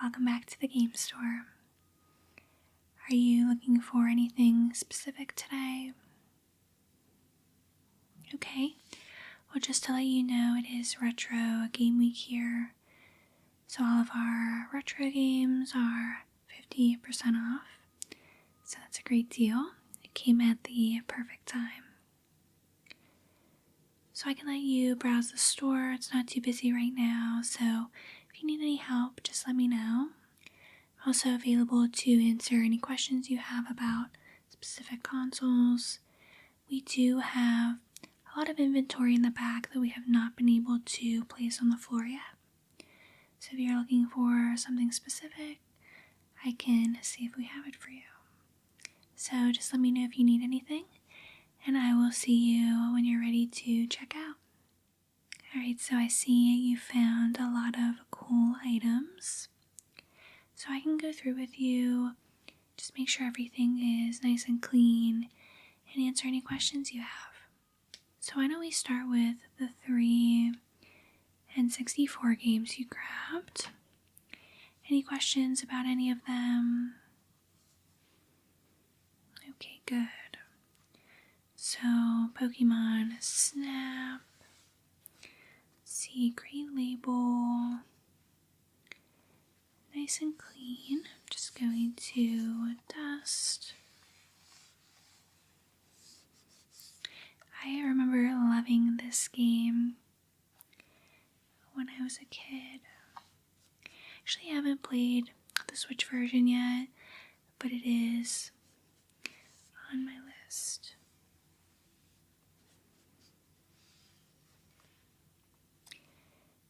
Welcome back to the game store. Are you looking for anything specific today? Okay, well, just to let you know, it is retro game week here. So all of our retro games are 50% off. So that's a great deal. It came at the perfect time. So I can let you browse the store. It's not too busy right now, so if you need any help, just let me know. I'm also available to answer any questions you have about specific consoles. We do have a lot of inventory in the back that we have not been able to place on the floor yet. So if you're looking for something specific, I can see if we have it for you. So just let me know if you need anything, and I will see you when you're ready to check out. Alright, so I see you found a lot of cool items. So I can go through with you, just make sure everything is nice and clean, and answer any questions you have. So why don't we start with the 3 and 64 games you grabbed? Any questions about any of them? Okay, good. So, Pokemon Snap. See, great label. Nice and clean. I'm just going to dust. I remember loving this game when I was a kid. Actually, I haven't played the Switch version yet, but it is on my list.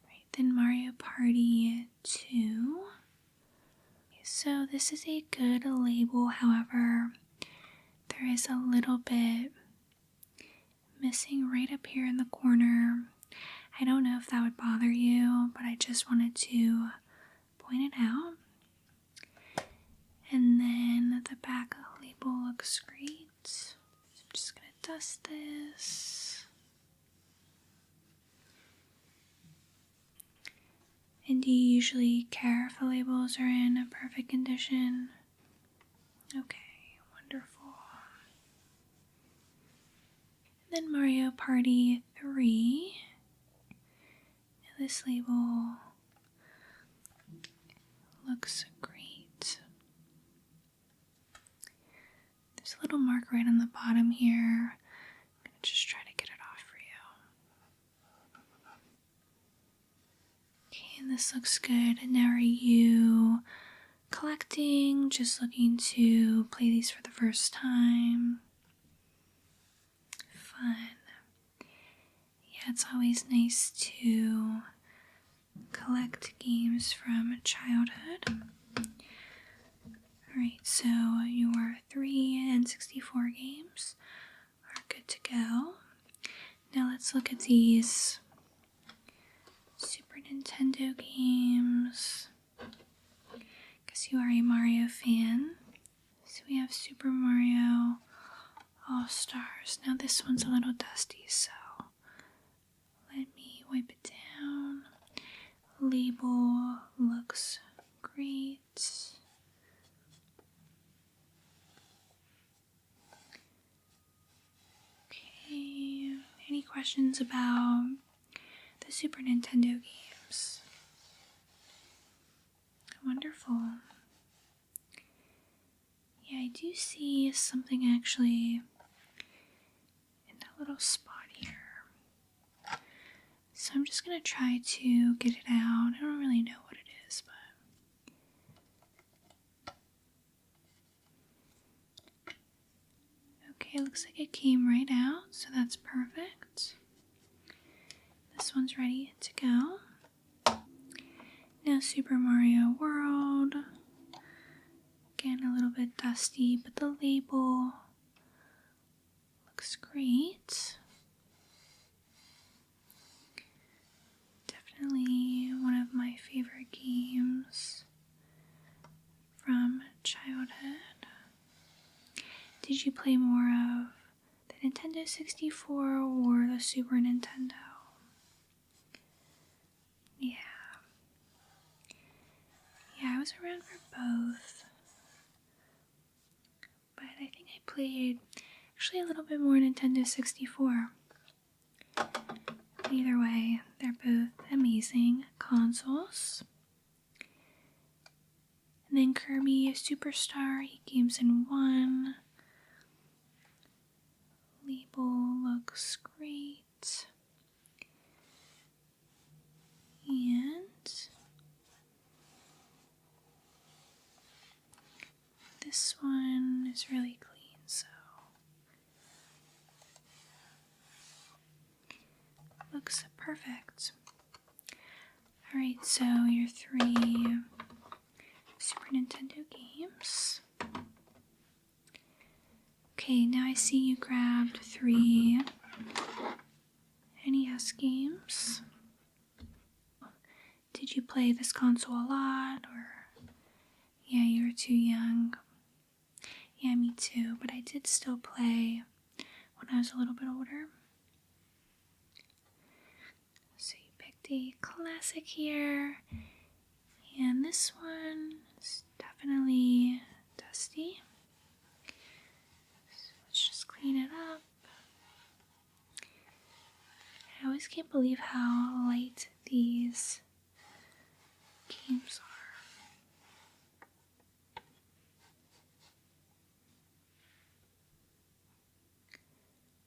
Right, then Mario Party 2. So this is a good label, however, there is a little bit missing right up here in the corner. I don't know if that would bother you, but I just wanted to point it out. And then the back label looks great. So I'm just going to dust this. And do you usually care if the labels are in a perfect condition? Okay, wonderful. And then Mario Party 3. Now this label looks great. There's a little mark right on the bottom here. I'm going to just try to get it off for you. Okay, and this looks good. And now are you collecting, just looking to play these for the first time? Fun. Yeah, it's always nice to collect games from childhood. Alright, so your 3 and 64 games are good to go. Now let's look at these Super Nintendo games. Guess you are a Mario fan. So we have Super Mario All-Stars. Now this one's a little dusty, so let me wipe it down. Label looks great. Okay, any questions about the Super Nintendo games? Wonderful. Yeah, I do see something actually in that little spot here. So I'm just going to try to get it out. I don't really know what it is, but... Okay, looks like it came right out, so that's perfect. This one's ready to go. Now Super Mario World. Again, a little bit dusty, but the label looks great. Definitely one of my favorite games from childhood. Did you play more of the Nintendo 64 or the Super Nintendo? Yeah. Yeah, I was was around for both, but I think I played actually a little bit more Nintendo 64. Either way, they're both amazing consoles. And then Kirby Superstar 8 games in 1. Label looks great. And this one is really clean, so looks perfect. Alright, so your 3 Super Nintendo games. Okay, now I see you grabbed 3 NES games. Did you play this console a lot, or yeah, you were too young? Yeah, me too, but I did still play when I was a little bit older. So you picked a classic here, and this one is definitely dusty. So let's just clean it up. I always can't believe how light these games are.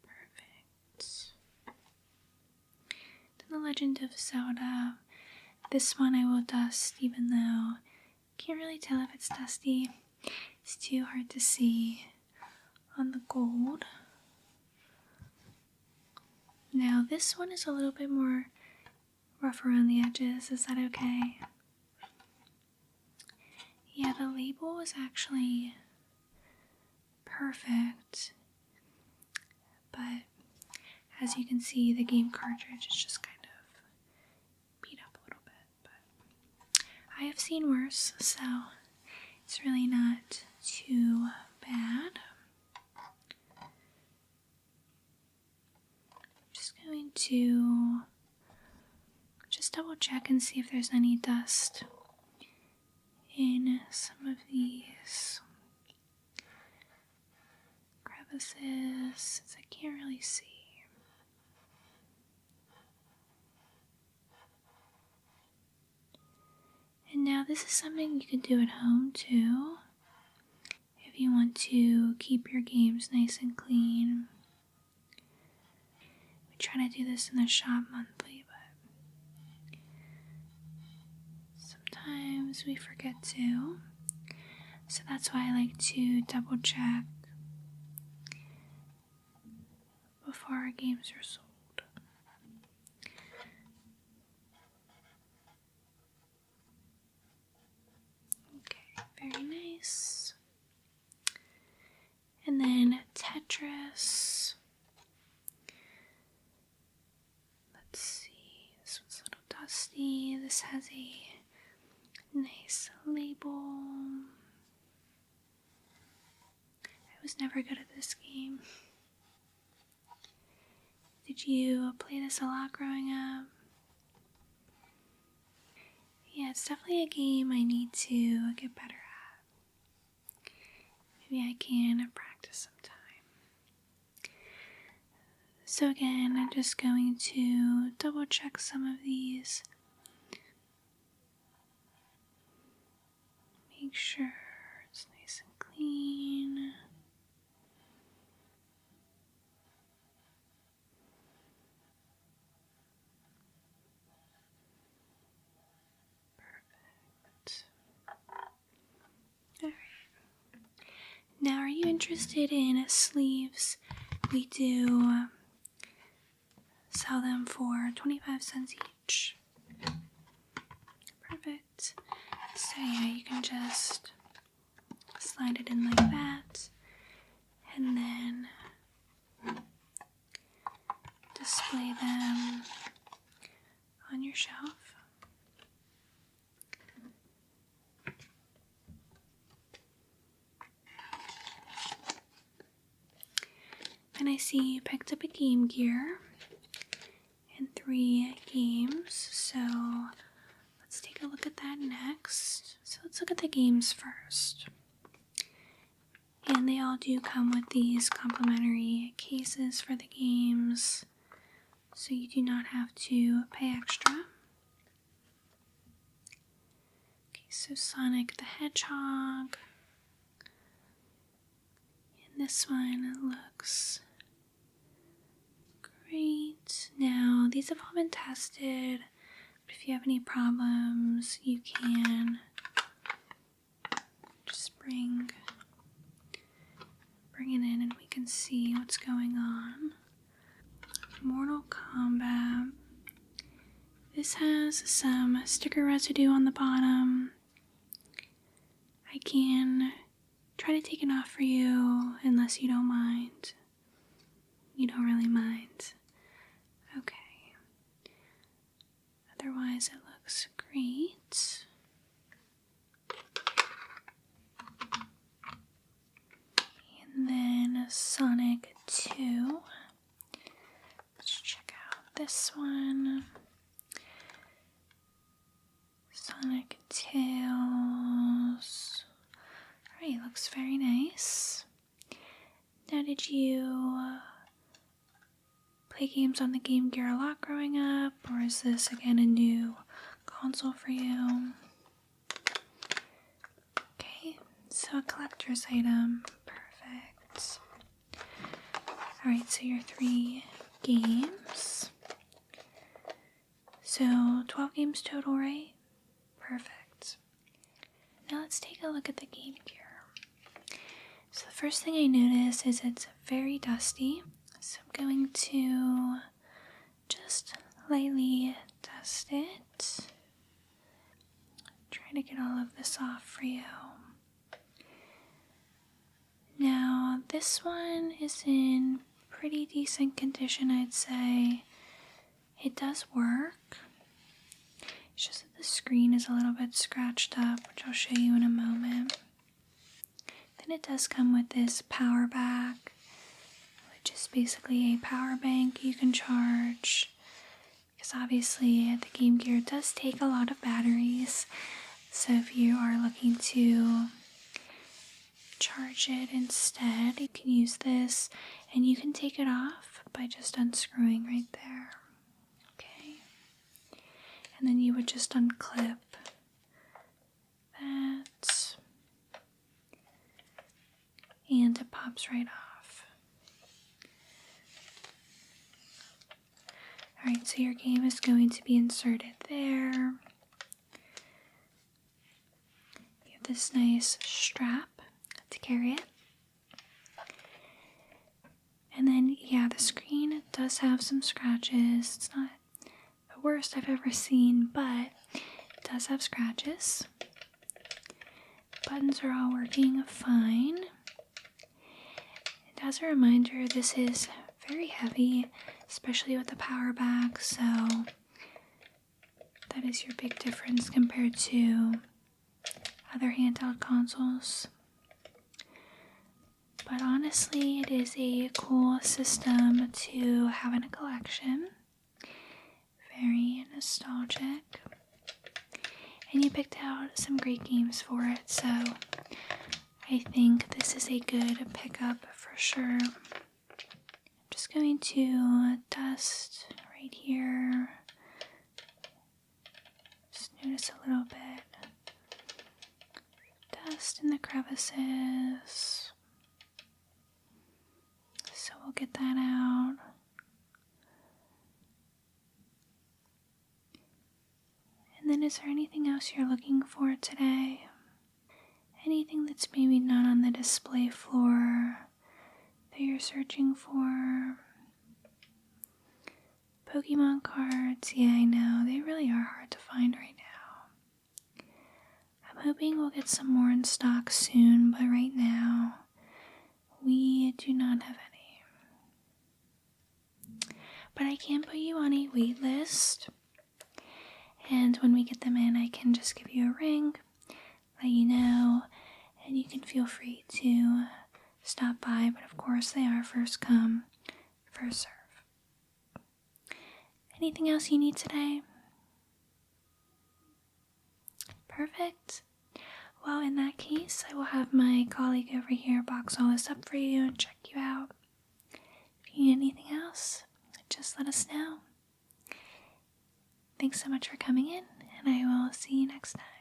Perfect. Then The Legend of Zelda. This one I will dust, even though I can't really tell if it's dusty. It's too hard to see on the gold. Now this one is a little bit more rough around the edges. Is that okay? Yeah, the label is actually perfect, but as you can see, the game cartridge is just kind of beat up a little bit, but I have seen worse, so it's really not too bad. I'm just going to just double check and see if there's any dust in some of these crevices, I can't really see. And now this is something you can do at home too, if you want to keep your games nice and clean. We try to do this in the shop monthly, but sometimes we forget to. So that's why I like to double check before our games are sold. Okay, very nice. And then Tetris. Let's see, this one's a little dusty. This has a nice label. I was never good at this game. Did you play this a lot growing up? Yeah, it's definitely a game I need to get better at. Maybe I can practice sometime. So again, I'm just going to double check some of these. Make sure it's nice and clean. Alright. Now, are you interested in sleeves? We do sell them for 25 cents each. Perfect. So yeah, you can just slide it in like that, and then display them on your shelf. And I see you picked up a Game Gear and 3 games, so let's take a look at that next. So let's let's look at the games first. And they all do come with these complimentary cases for the games, so you do not have to pay extra. Okay, so Sonic the Hedgehog. And this one looks great. Now, these have all been tested, but if you have any problems, you can just bring it in and we can see what's going on. Mortal Kombat. This has some sticker residue on the bottom. I can try to take it off for you unless you don't mind. You don't really mind. Okay. Otherwise, it looks great. And then Sonic 2. Let's check out this one. Sonic Tails. Alright, looks very nice. Now, did you play games on the Game Gear a lot growing up, or is this again a new console for you? Okay, so a collector's item. Perfect. Alright, so your 3 games. So 12 games total, right? Perfect. Now let's take a look at the Game Gear. So the first thing I notice is it's very dusty. So I'm going to just lightly dust it. Try to get all of this off for you. Now this one is in pretty decent condition, I'd say. It does work. It's just that the screen is a little bit scratched up, which I'll show you in a moment. Then it does come with this power back, which is basically a power bank you can charge. Because obviously the Game Gear does take a lot of batteries. So if you are looking to charge it instead, you can use this, and you can take it off by just unscrewing right there. Okay. And then you would just unclip that, and it pops right off. Alright, so your game is going to be inserted there. You have this nice strap to carry it. And then, yeah, the screen does have some scratches. It's not the worst I've ever seen, but it does have scratches. Buttons are all working fine. And as a reminder, this is very heavy, especially with the power back, so that is your big difference compared to other handheld consoles. But honestly, it is a cool system to have in a collection. Very nostalgic. And you picked out some great games for it, so I think this is a good pickup for sure. I'm just going to dust right here. Just notice a little bit. Dust in the crevices. So we'll get that out. And then is there anything else you're looking for today? Anything that's maybe not on the display floor that you're searching for? Pokemon cards, yeah, I know, they really are hard to find right now. I'm hoping we'll get some more in stock soon, but right now, we do not have any. But I can put you on a wait list, and when we get them in, I can just give you a ring, let you know, and you can feel free to stop by, but of course they are first come, first serve. Anything else you need today? Perfect. Well, in that case, I will have my colleague over here box all this up for you and check you out. If you need anything else, just let us know. Thanks so much for coming in, and I will see you next time.